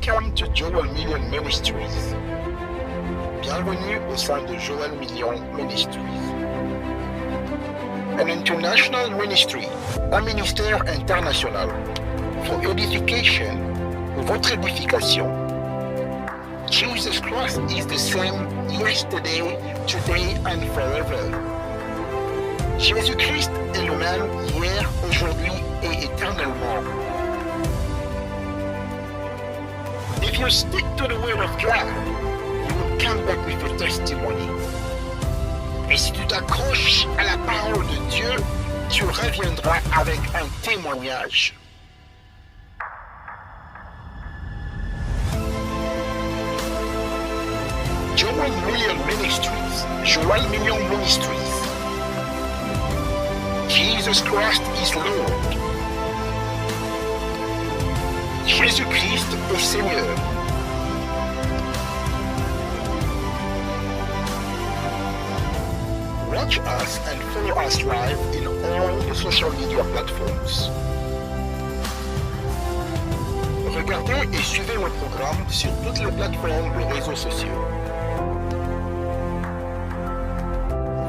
Welcome to Joel Million Ministries. Bienvenue au sein de Joel Million Ministries. An international ministry, un ministère international. For edification, pour votre édification. Jesus Christ is the same yesterday, today and forever. Jésus-Christ est le même hier, aujourd'hui et éternellement. If you stick to the word of God, you will come back with a testimony. Et si tu t'accroches à la parole de Dieu, tu reviendras avec un témoignage. Joel Million Ministries. Joel Million Ministries. Jesus Christ is Lord. Jésus-Christ est Seigneur. Watch us and follow us live in all the social media platforms. Regardez et suivez nos programmes sur toutes les plateformes de réseaux sociaux.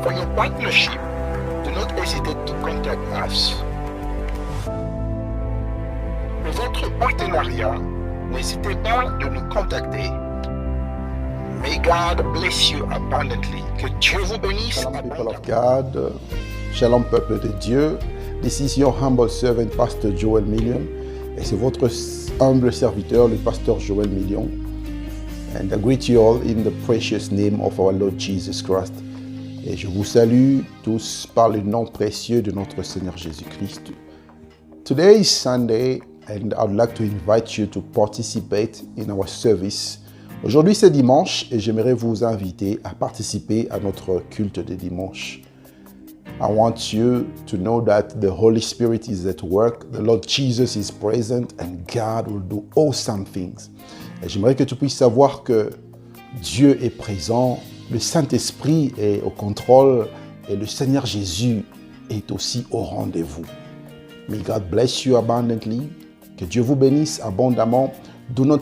For your partnership, do not hesitate to contact us. Pour votre partenariat, n'hésitez pas de nous contacter. May God bless you abundantly. Que Dieu vous bénisse People of abondamment. God, shalom peuple de Dieu. This is your humble servant, Pastor Joel Million. Et c'est votre humble serviteur, le pasteur Joel Million. And I greet you all in the precious name of our Lord Jesus Christ. Et je vous salue tous par le nom précieux de notre Seigneur Jésus-Christ. Today is Sunday and I would like to invite you to participate in our service. Aujourd'hui c'est dimanche et j'aimerais vous inviter à participer à notre culte de dimanche. I want you to know that the Holy Spirit is at work, the Lord Jesus is present and God will do awesome things. Et j'aimerais que tu puisses savoir que Dieu est présent, le Saint-Esprit est au contrôle et le Seigneur Jésus est aussi au rendez-vous. May God bless you abundantly. Que Dieu vous bénisse abondamment. Do not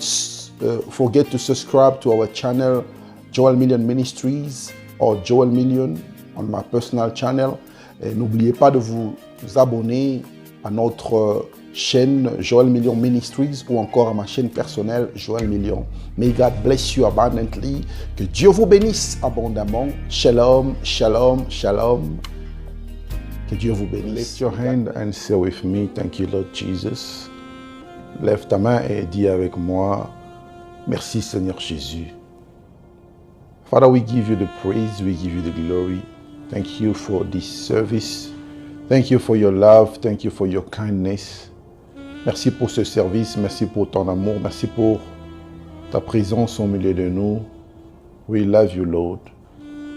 forget to subscribe to our channel, Joel Million Ministries or Joel Million on my personal channel. Et n'oubliez pas de vous abonner à notre chaîne Joel Million Ministries ou encore à ma chaîne personnelle Joel Million. May God bless you abundantly. Que Dieu vous bénisse abondamment. Shalom, shalom, shalom. Que Dieu vous bénisse. Lift your hand and say with me, thank you Lord Jesus. Lève ta main et dis avec moi, merci Seigneur Jésus. Father, we give you the praise, we give you the glory. Thank you for this service. Thank you for your love, thank you for your kindness. Merci pour ce service, merci pour ton amour, merci pour ta présence au milieu de nous. We love you, Lord.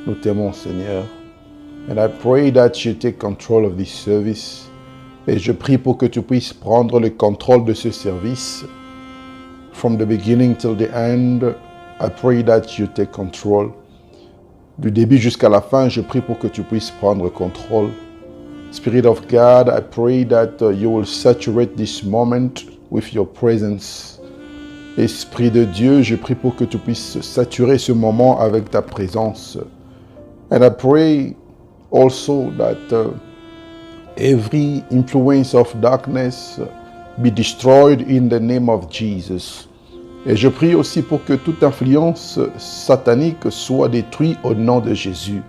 Nous t'aimons, Seigneur. And I pray that you take control of this service. Et je prie pour que tu puisses prendre le contrôle de ce service. From the beginning till the end, I pray that you take control. Du début jusqu'à la fin, je prie pour que tu puisses prendre contrôle. Spirit of God, I pray that you will saturate this moment with your presence. Esprit de Dieu, je prie pour que tu puisses saturer ce moment avec ta présence. And I pray also that every influence of darkness be destroyed in the name of Jesus. Et je prie aussi pour que toute influence satanique soit détruite au nom de Jésus.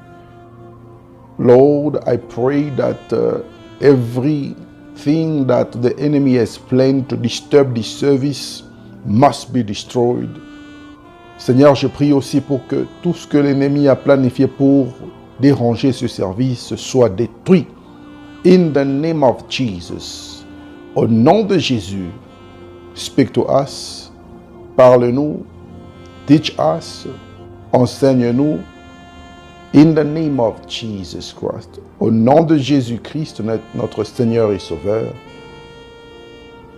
Lord, I pray that everything that the enemy has planned to disturb this service must be destroyed. Seigneur, je prie aussi pour que tout ce que l'ennemi a planifié pour déranger ce service soit détruit. In the name of Jesus. Au nom de Jésus, speak to us, parle-nous, teach us, enseigne-nous. In the name of Jesus Christ. Au nom de Jésus-Christ, notre Seigneur et Sauveur.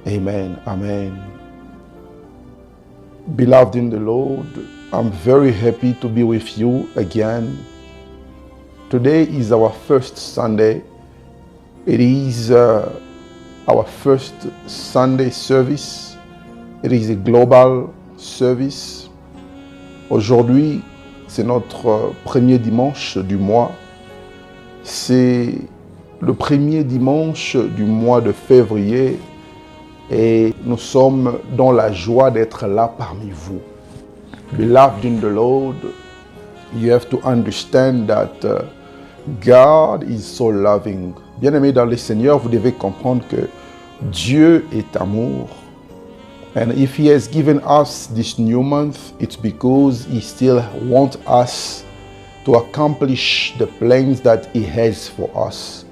Amen. Amen. Beloved in the Lord, I'm very happy to be with you again. Today is our first Sunday. It is our first Sunday service. It is a global service. Aujourd'hui, c'est notre premier dimanche du mois. C'est le premier dimanche du mois de février et nous sommes dans la joie d'être là parmi vous. Beloved in the Lord, you have to understand that God is so loving. Bien-aimés dans le Seigneur, vous devez comprendre que Dieu est amour. And if He has given us this new month, it's because He still wants us to accomplish the plans that He has for us.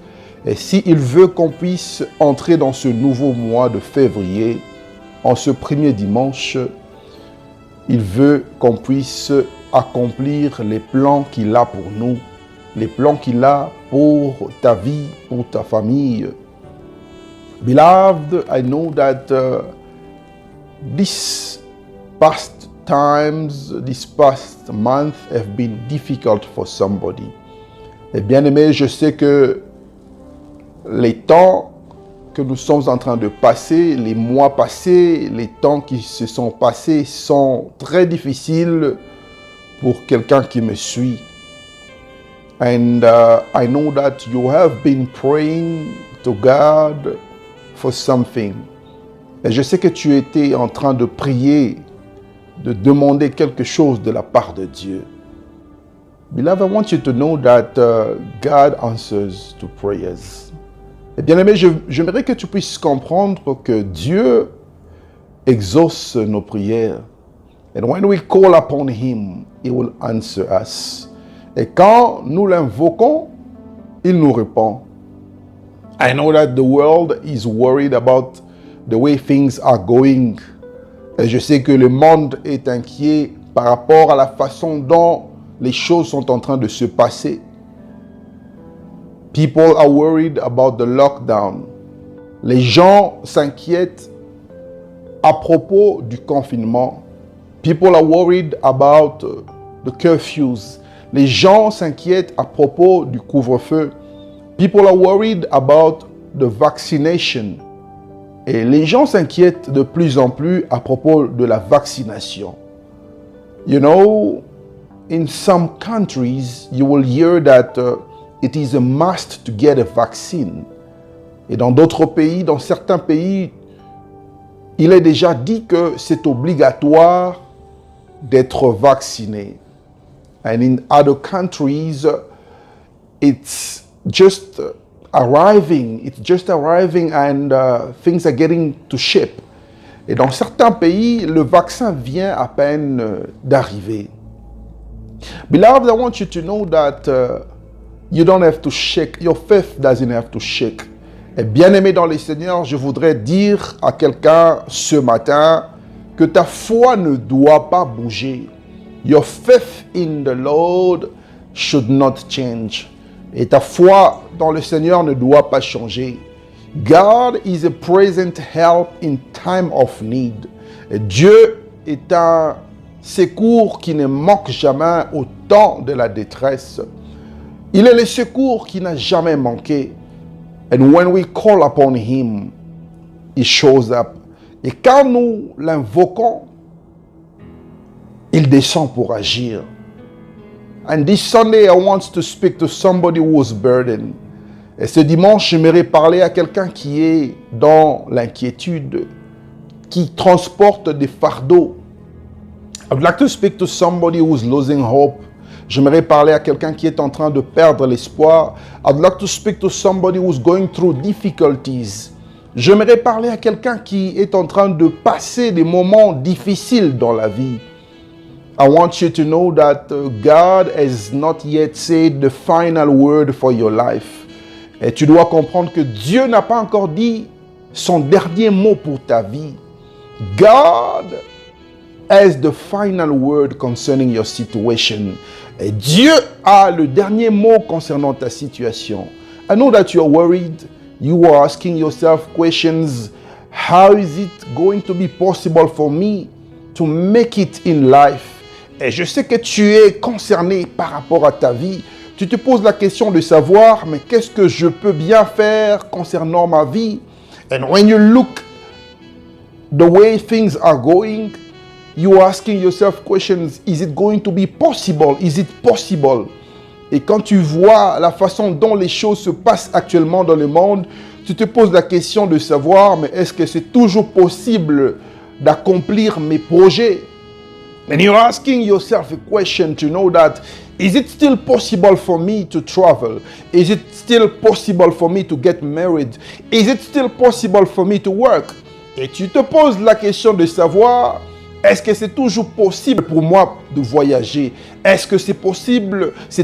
Et s'il veut qu'on puisse entrer dans ce nouveau mois de février, en ce premier dimanche, il veut qu'on puisse accomplir les plans qu'il a pour nous, les plans qu'il a pour ta vie, pour ta famille. Beloved, I know that these past times, this past month have been difficult for somebody. Et bien aimé, je sais que les temps que nous sommes en train de passer, les mois passés, les temps qui se sont passés sont très difficiles pour quelqu'un qui me suit. And I know that you have been praying to God for something. Et je sais que tu étais en train de prier, de demander quelque chose de la part de Dieu. Beloved, I want you to know that God answers to prayers. Et bien aimé, j'aimerais que tu puisses comprendre que Dieu exauce nos prières. And when we call upon Him, He will answer us. Et quand nous l'invoquons, il nous répond. I know that the world is worried about the way things are going. Et je sais que le monde est inquiet par rapport à la façon dont les choses sont en train de se passer. People are worried about the lockdown. Les gens s'inquiètent à propos du confinement. People are worried about the curfews. Les gens s'inquiètent à propos du couvre-feu. People are worried about the vaccination. Et les gens s'inquiètent de plus en plus à propos de la vaccination. You know, in some countries, you will hear that it is a must to get a vaccine. Et dans d'autres pays, dans certains pays, il est déjà dit que c'est obligatoire d'être vacciné. And in other countries, it's just arriving and things are getting to ship. Et dans certains pays, le vaccin vient à peine d'arriver. Beloved, I want you to know that you don't have to shake. Your faith doesn't have to shake. Et bien-aimé dans le Seigneur, je voudrais dire à quelqu'un ce matin que ta foi ne doit pas bouger. Your faith in the Lord should not change. Et ta foi dans le Seigneur ne doit pas changer. God is a present help in time of need. Et Dieu est un secours qui ne manque jamais au temps de la détresse. Il est le secours qui n'a jamais manqué. And when we call upon Him, He shows up. Et quand nous l'invoquons, il descend pour agir. And this Sunday, I want to speak to somebody who was burdened. Et ce dimanche, j'aimerais parler à quelqu'un qui est dans l'inquiétude, qui transporte des fardeaux. I would like to speak to somebody who is losing hope. J'aimerais parler à quelqu'un qui est en train de perdre l'espoir. I would like to speak to somebody who is going through difficulties. J'aimerais parler à quelqu'un qui est en train de passer des moments difficiles dans la vie. I want you to know that God has not yet said the final word for your life. Et tu dois comprendre que Dieu n'a pas encore dit son dernier mot pour ta vie. God has the final word concerning your situation. Et Dieu a le dernier mot concernant ta situation. I know that you are worried. You are asking yourself questions. How is it going to be possible for me to make it in life? Et je sais que tu es concerné par rapport à ta vie. Tu te poses la question de savoir, mais qu'est-ce que je peux bien faire concernant ma vie? And when you look the way things are going, you are asking yourself questions. Is it going to be possible? Is it possible? Et quand tu vois la façon dont les choses se passent actuellement dans le monde, tu te poses la question de savoir, mais est-ce que c'est toujours possible d'accomplir mes projets? And you're asking yourself a question to know that, is it still possible for me to travel? Is it still possible for me to get married? Is it still possible for me to work? Et tu te poses la question de savoir, est-ce que c'est toujours possible pour moi de voyager? Est-ce que c'est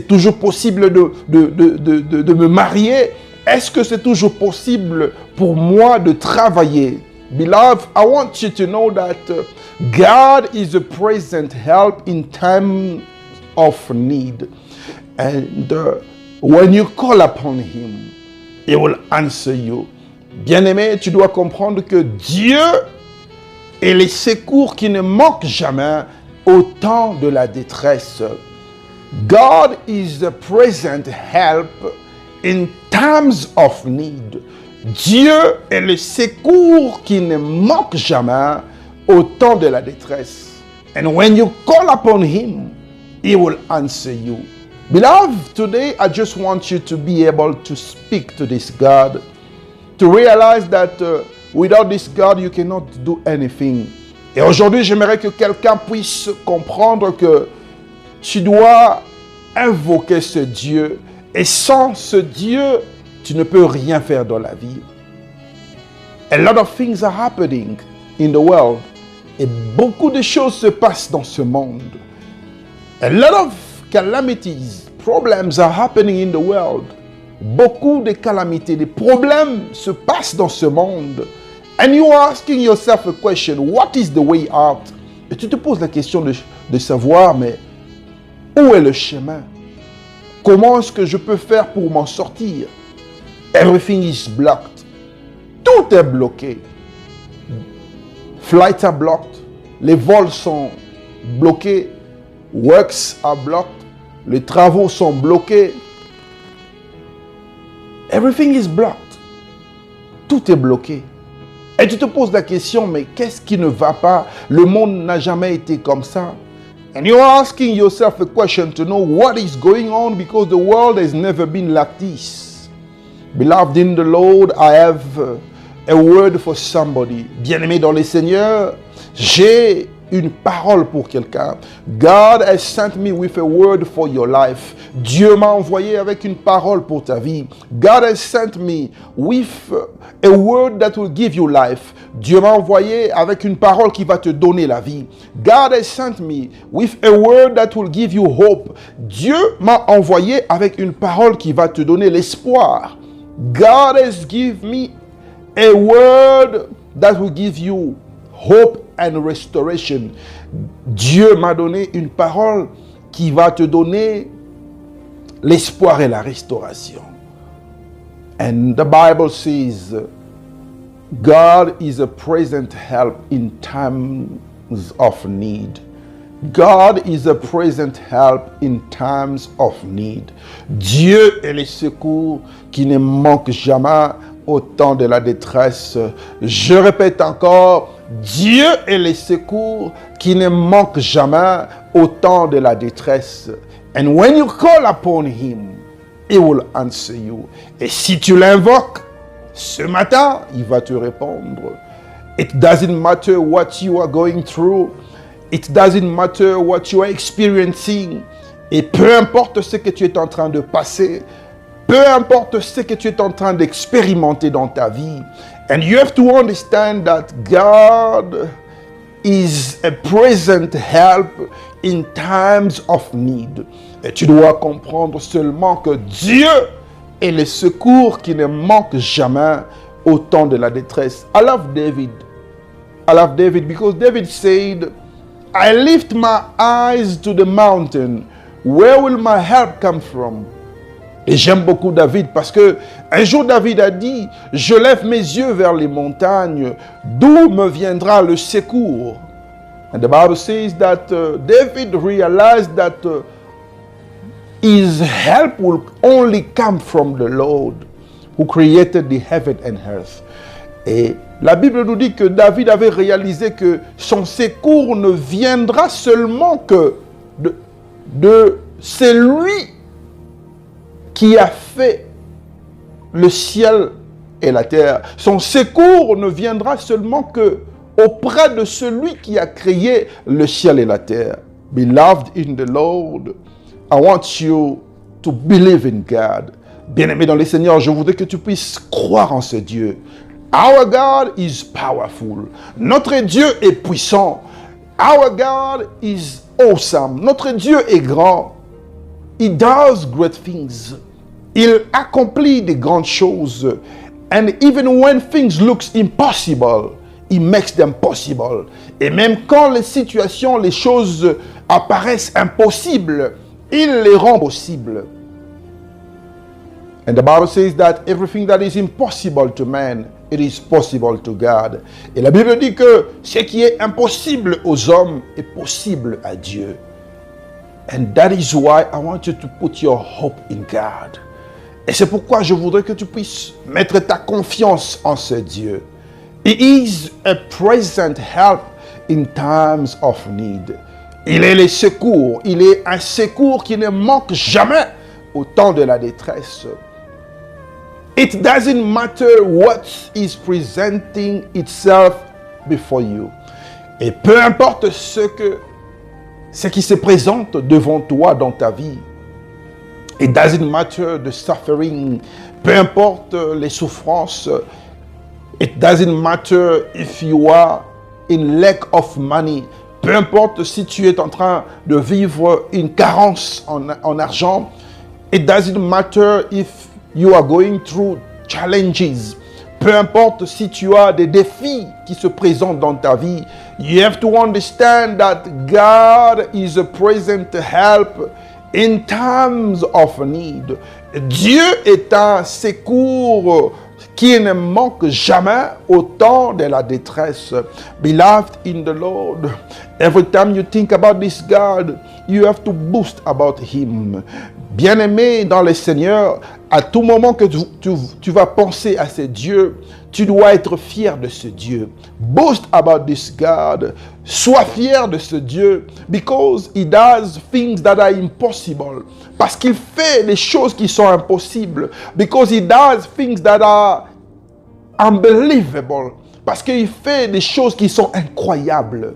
toujours possible de me marier? Est-ce que c'est toujours possible pour moi de travailler? Beloved, I want you to know that God is a present help in time of need. And when you call upon Him, He will answer you. Bien-aimé, tu dois comprendre que Dieu est le secours qui ne manque jamais au temps de la détresse. God is a present help in times of need. Dieu est le secours qui ne manque jamais au temps de la détresse. And when you call upon Him, He will answer you. Beloved, today I just want you to be able to speak to this God, to realize that without this God, you cannot do anything. Et aujourd'hui, j'aimerais que quelqu'un puisse comprendre que tu dois invoquer ce Dieu. Et sans ce Dieu, tu ne peux rien faire dans la vie. A lot of things are happening in the world. Et beaucoup de choses se passent dans ce monde. A lot of calamities, problems are happening in the world. Beaucoup de calamités, de problèmes se passent dans ce monde. And you are asking yourself a question, what is the way out? Et tu te poses la question de savoir, mais où est le chemin? Comment est-ce que je peux faire pour m'en sortir? Everything is blocked. Tout est bloqué. Flights are blocked. Les vols sont bloqués. Works are blocked. Les travaux sont bloqués. Everything is blocked. Tout est bloqué. Et tu te poses la question, mais qu'est-ce qui ne va pas? Le monde n'a jamais été comme ça. And you're asking yourself a question to know what is going on because the world has never been like this. Beloved in the Lord, I have a word for somebody. Bien-aimé dans le Seigneur, j'ai une parole pour quelqu'un. God has sent me with a word for your life. Dieu m'a envoyé avec une parole pour ta vie. God has sent me with a word that will give you life. Dieu m'a envoyé avec une parole qui va te donner la vie. God has sent me with a word that will give you hope. Dieu m'a envoyé avec une parole qui va te donner l'espoir. God has given me a word that will give you hope and restoration. Dieu m'a donné une parole qui va te donner l'espoir et la restauration. And the Bible says, God is a present help in times of need. God is a present help in times of need. Dieu est le secours qui ne manque jamais au temps de la détresse. Je répète encore, Dieu est le secours qui ne manque jamais au temps de la détresse. And when you call upon Him, He will answer you. Et si tu l'invoques, ce matin, il va te répondre. It doesn't matter what you are going through. It doesn't matter what you are experiencing. Et peu importe ce que tu es en train de passer, peu importe ce que tu es en train d'expérimenter dans ta vie. And you have to understand that God is a present help in times of need. Et tu dois comprendre seulement que Dieu est le secours qui ne manque jamais au temps de la détresse. I love David because David said, I lift my eyes to the mountain. Where will my help come from? Et j'aime beaucoup David parce que un jour David a dit, je lève mes yeux vers les montagnes, d'où me viendra le secours? And the Bible says that David realized that his help will only come from the Lord who created the heaven and earth. Et La Bible nous dit que David avait réalisé que son secours ne viendra seulement que de celui qui a fait le ciel et la terre. Son secours ne viendra seulement que auprès de celui qui a créé le ciel et la terre. Beloved in the Lord, I want you to believe in God. Bien-aimé dans le Seigneur, je voudrais que tu puisses croire en ce Dieu. Our God is powerful. Notre Dieu est puissant. Our God is awesome. Notre Dieu est grand. He does great things. Il accomplit de grandes choses. And even when things look impossible, He makes them possible. Et même quand les situations, les choses apparaissent impossibles, il les rend possibles. And the Bible says that everything that is impossible to man, it is possible to God. Et la Bible dit que ce qui est impossible aux hommes est possible à Dieu. And that is why I want you to put your hope in God. Et c'est pourquoi je voudrais que tu puisses mettre ta confiance en ce Dieu. He is a present help in times of need. Il est le secours. Il est un secours qui ne manque jamais au temps de la détresse. It doesn't matter what is presenting itself before you. Et peu importe ce qui se présente devant toi dans ta vie. It doesn't matter the suffering. Peu importe les souffrances. It doesn't matter if you are in lack of money. Peu importe si tu es en train de vivre une carence en argent. It doesn't matter if you are going through challenges. Peu importe si tu as des défis qui se présentent dans ta vie. You have to understand that God is a present help in times of need. Dieu est un secours qui ne manque jamais au temps de la détresse. Beloved in the Lord, every time you think about this God, you have to boast about Him. Bien-aimé dans le Seigneur, à tout moment que tu vas penser à ce Dieu, tu dois être fier de ce Dieu. Boast about this God. Sois fier de ce Dieu. Because He does things that are impossible. Parce qu'il fait les choses qui sont impossibles. Because He does things that are unbelievable. Parce qu'il fait des choses qui sont incroyables.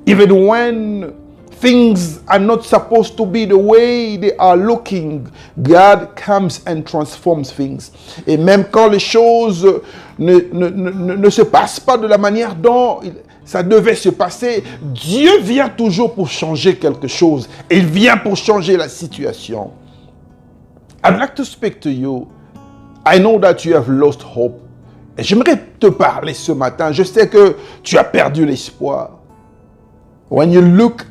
Even when things are not supposed to be the way they are looking, God comes and transforms things. Et même quand les choses ne se passent pas de la manière dont ça devait se passer, Dieu vient toujours pour changer quelque chose. Il vient pour changer la situation. I'd like to speak to you. I know that you have lost hope. Et j'aimerais te parler ce matin. Je sais que tu as perdu l'espoir. When you look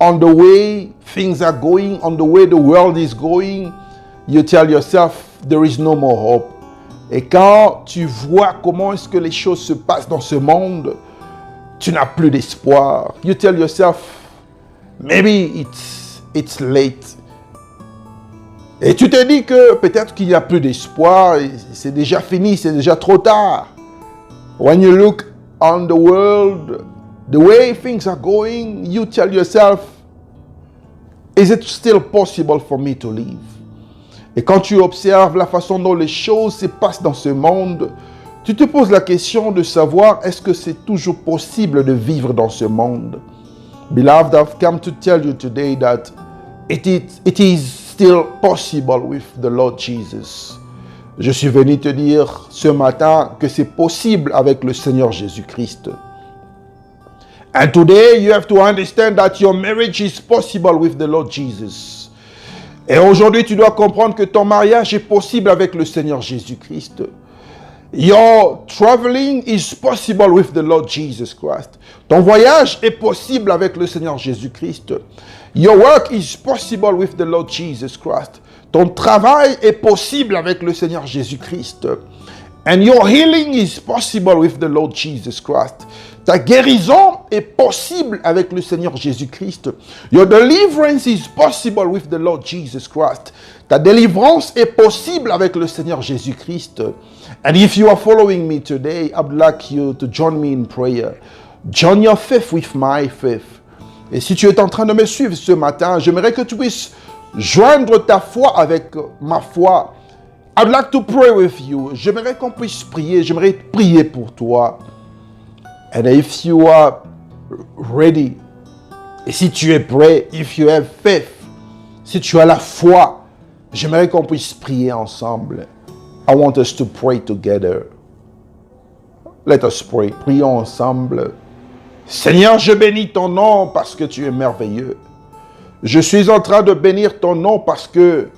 on the way things are going, on the way the world is going, you tell yourself, there is no more hope. Et quand tu vois comment est-ce que les choses se passent dans ce monde, tu n'as plus d'espoir. You tell yourself, maybe it's late. Et tu te dis que peut-être qu'il n'y a plus d'espoir, c'est déjà fini, c'est déjà trop tard. When you look on the world, the way things are going, you tell yourself, is it still possible for me to live? Et quand tu observes la façon dont les choses se passent dans ce monde, tu te poses la question de savoir, est-ce que c'est toujours possible de vivre dans ce monde? Beloved, I've come to tell you today that it is still possible with the Lord Jesus. Je suis venu te dire ce matin que c'est possible avec le Seigneur Jésus-Christ. And today you have to understand that your marriage is possible with the Lord Jesus. Et aujourd'hui tu dois comprendre que ton mariage est possible avec le Seigneur Jésus-Christ. Your traveling is possible with the Lord Jesus Christ. Ton voyage est possible avec le Seigneur Jésus-Christ. Your work is possible with the Lord Jesus Christ. Ton travail est possible avec le Seigneur Jésus-Christ. And your healing is possible with the Lord Jesus Christ. Ta guérison est possible avec le Seigneur Jésus-Christ. Your deliverance is possible with the Lord Jesus Christ. Ta délivrance est possible avec le Seigneur Jésus-Christ. And if you are following me today, I would like you to join me in prayer. Join your faith with my faith. Et si tu es en train de me suivre ce matin, j'aimerais que tu puisses joindre ta foi avec ma foi. I'd like to pray with you. J'aimerais qu'on puisse prier. J'aimerais prier pour toi. And if you are ready, et si tu es prêt, if you have faith, si tu as la foi, j'aimerais qu'on puisse prier ensemble. I want us to pray together. Let us pray. Prions ensemble. Seigneur, je bénis ton nom parce que tu es merveilleux. Je suis en train de bénir ton nom parce que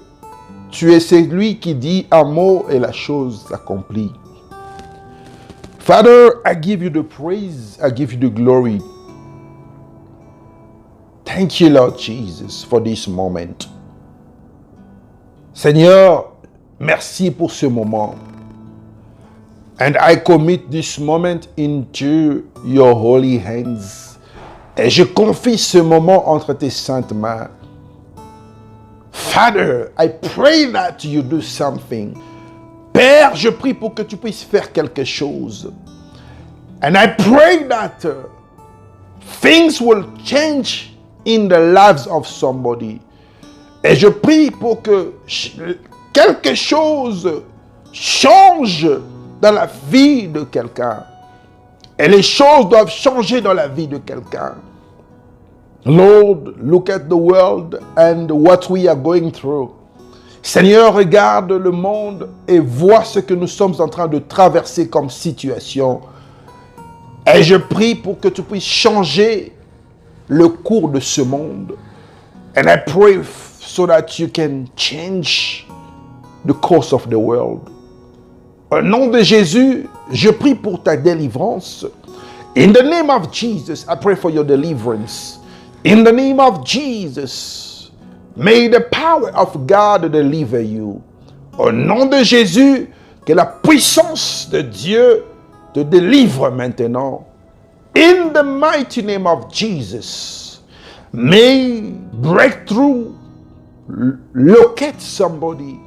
tu es celui qui dit un mot et la chose s'accomplit. Father, I give you the praise, I give you the glory. Thank you, Lord Jesus, for this moment. Seigneur, merci pour ce moment. And I commit this moment into your holy hands. Et je confie ce moment entre tes saintes mains. Father, I pray that you do something. Père, je prie pour que tu puisses faire quelque chose. And I pray that things will change in the lives of somebody. Et je prie pour que quelque chose change dans la vie de quelqu'un. Et les choses doivent changer dans la vie de quelqu'un. Lord, look at the world and what we are going through. Seigneur, regarde le monde et vois ce que nous sommes en train de traverser comme situation. Et je prie pour que tu puisses changer le cours de ce monde. And I pray so that you can change the course of the world. Au nom de Jésus, je prie pour ta délivrance. In the name of Jesus, I pray for your deliverance. In the name of Jesus, may the power of God deliver you. Au nom de Jésus, que la puissance de Dieu te délivre maintenant. In the mighty name of Jesus, may breakthrough locate somebody.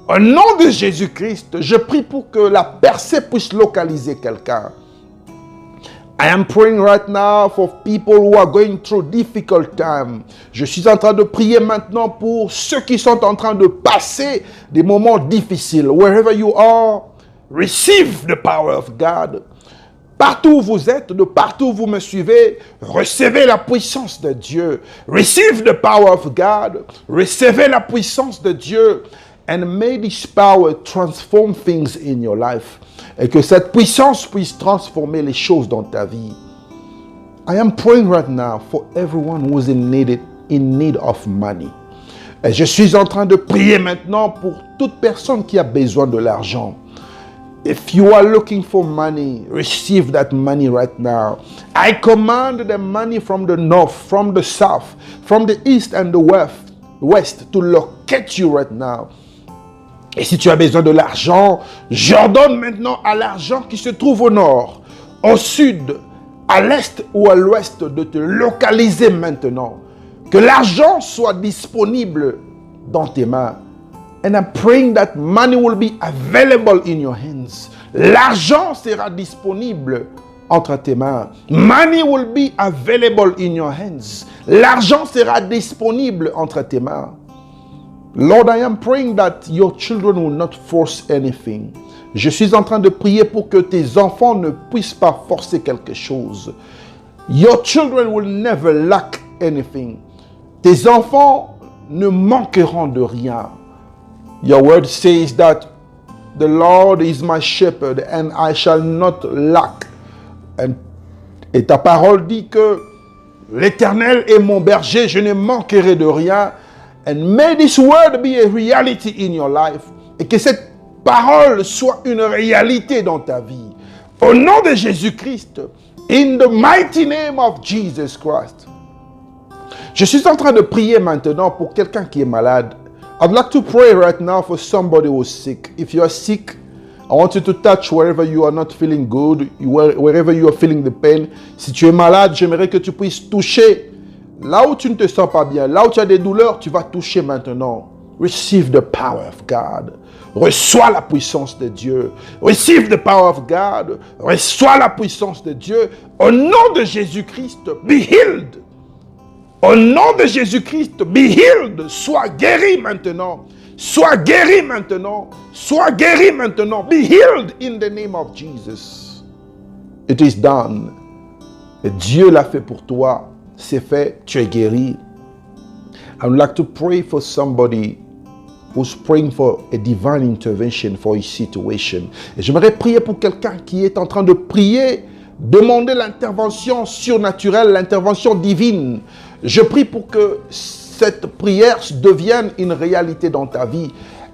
Au nom de Jésus-Christ, je prie pour que la percée puisse localiser quelqu'un. I am praying right now for people who are going through difficult time. Je suis en train de prier maintenant pour ceux qui sont en train de passer des moments difficiles. Wherever you are, receive the power of God. Partout où vous êtes, de partout où vous me suivez, recevez la puissance de Dieu. Receive the power of God. Recevez la puissance de Dieu. And may this power transform things in your life. Et que cette puissance puisse transformer les choses dans ta vie. I am praying right now for everyone who is in need of money. Et je suis en train de prier maintenant pour toute personne qui a besoin de l'argent. If you are looking for money, receive that money right now. I command the money from the north, from the south, from the east and the west to locate you right now. Et si tu as besoin de l'argent, j'ordonne maintenant à l'argent qui se trouve au nord, au sud, à l'est ou à l'ouest de te localiser maintenant. Que l'argent soit disponible dans tes mains. And I'm praying that money will be available in your hands. L'argent sera disponible entre tes mains. Money will be available in your hands. L'argent sera disponible entre tes mains. Lord, I am praying that your children will not force anything. Je suis en train de prier pour que tes enfants ne puissent pas forcer quelque chose. Your children will never lack anything. Tes enfants ne manqueront de rien. Your word says that the Lord is my shepherd and I shall not lack. Et ta parole dit que l'Éternel est mon berger, je ne manquerai de rien. And may this word be a reality in your life. Et que cette parole soit une réalité dans ta vie. Au nom de Jésus-Christ, in the mighty name of Jesus Christ. Je suis en train de prier maintenant pour quelqu'un qui est malade. I'd like to pray right now for somebody who is sick. If you are sick, I want you to touch wherever you are not feeling good, wherever you are feeling the pain. Si tu es malade, j'aimerais que tu puisses toucher là où tu ne te sens pas bien, là où tu as des douleurs, tu vas toucher maintenant. Receive the power of God. Reçois la puissance de Dieu. Receive the power of God. Reçois la puissance de Dieu. Au nom de Jésus-Christ, be healed. Au nom de Jésus-Christ, be healed. Sois guéri maintenant. Sois guéri maintenant. Sois guéri maintenant. Be healed in the name of Jesus. It is done. Et Dieu l'a fait pour toi. C'est fait. Tu es guéri. I would like to pray for somebody who's praying for a divine intervention for his situation. Et j'aimerais prier pour quelqu'un qui est en train de prier, demander l'intervention surnaturelle, l'intervention divine. Je prie pour que cette prière devienne une réalité dans ta vie.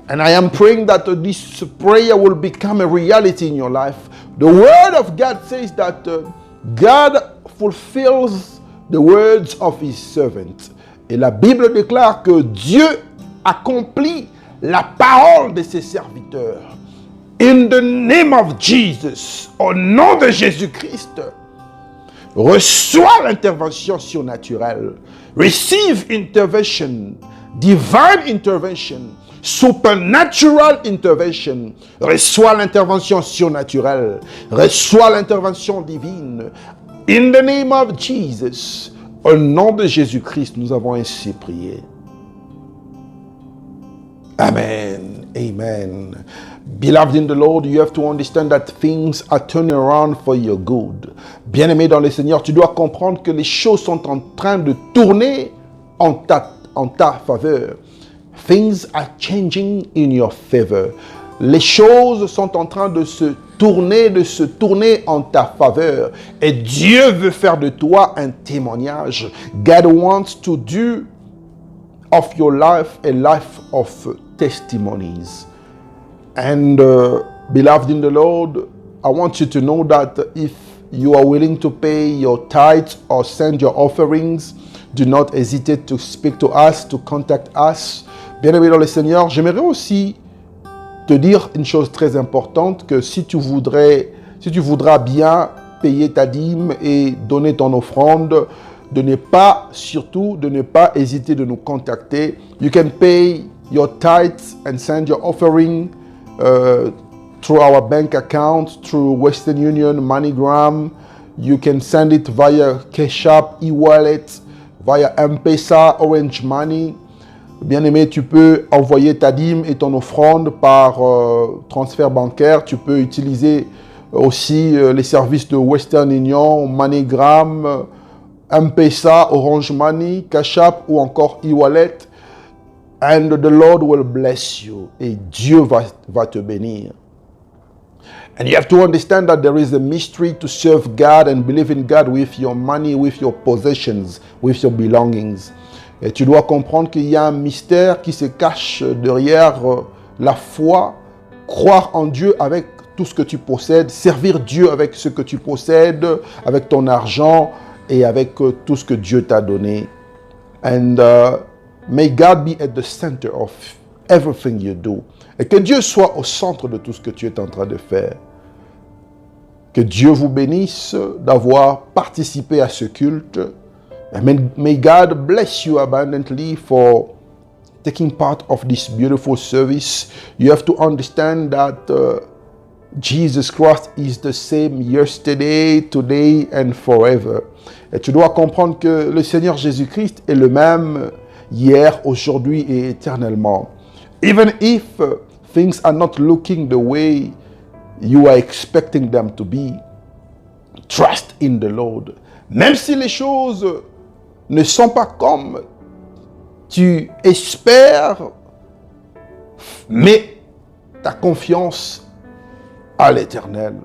And I am praying that this prayer will become a reality in your life. The word of God says that God fulfills the words of his servant. Et la Bible déclare que Dieu accomplit la parole de ses serviteurs. In the name of Jesus, au nom de Jésus-Christ, reçois l'intervention surnaturelle. Receive intervention, divine intervention, supernatural intervention. Reçois l'intervention surnaturelle. Reçois l'intervention divine. In the name of Jesus, au nom de Jésus-Christ, nous avons ainsi prié. Amen. Amen. Beloved in the Lord, you have to understand that things are turning around for your good. Bien-aimé dans le Seigneur, tu dois comprendre que les choses sont en train de tourner en ta faveur. Things are changing in your favor. Les choses sont en train de se tourner en ta faveur. Et Dieu veut faire de toi un témoignage. God wants to do of your life a life of testimonies. And beloved in the Lord, I want you to know that if you are willing to pay your tithes or send your offerings, do not hesitate to speak to us, to contact us. Bien-aimé dans le Seigneur, j'aimerais aussi te dire une chose très importante, que si tu voudras bien payer ta dîme et donner ton offrande, de ne pas hésiter de nous contacter. You can pay your tithes and send your offering through our bank account, through Western Union, MoneyGram. You can send it via Cash App, e-wallet, via M-Pesa, Orange Money. Bien-aimé, tu peux envoyer ta dîme et ton offrande par transfert bancaire. Tu peux utiliser aussi les services de Western Union, MoneyGram, M-Pesa, Orange Money, Cash App ou encore e-wallet. And the Lord will bless you. Et Dieu va te bénir. And you have to understand that there is a mystery to serve God and believe in God with your money, with your possessions, with your belongings. Et tu dois comprendre qu'il y a un mystère qui se cache derrière la foi, croire en Dieu avec tout ce que tu possèdes, servir Dieu avec ce que tu possèdes, avec ton argent et avec tout ce que Dieu t'a donné. And may God be at the center of everything you do. Et que Dieu soit au centre de tout ce que tu es en train de faire. Que Dieu vous bénisse d'avoir participé à ce culte. And may God bless you abundantly for taking part of this beautiful service. You have to understand that Jesus Christ is the same yesterday, today and forever. Et tu dois comprendre que le Seigneur Jésus-Christ est le même hier, aujourd'hui et éternellement. Even if things are not looking the way you are expecting them to be, trust in the Lord. Même si les choses ne sont pas comme tu espères, mets ta confiance à l'Éternel.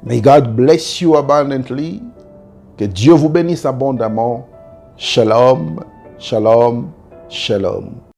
May God bless you abundantly. Que Dieu vous bénisse abondamment. Shalom, shalom, shalom.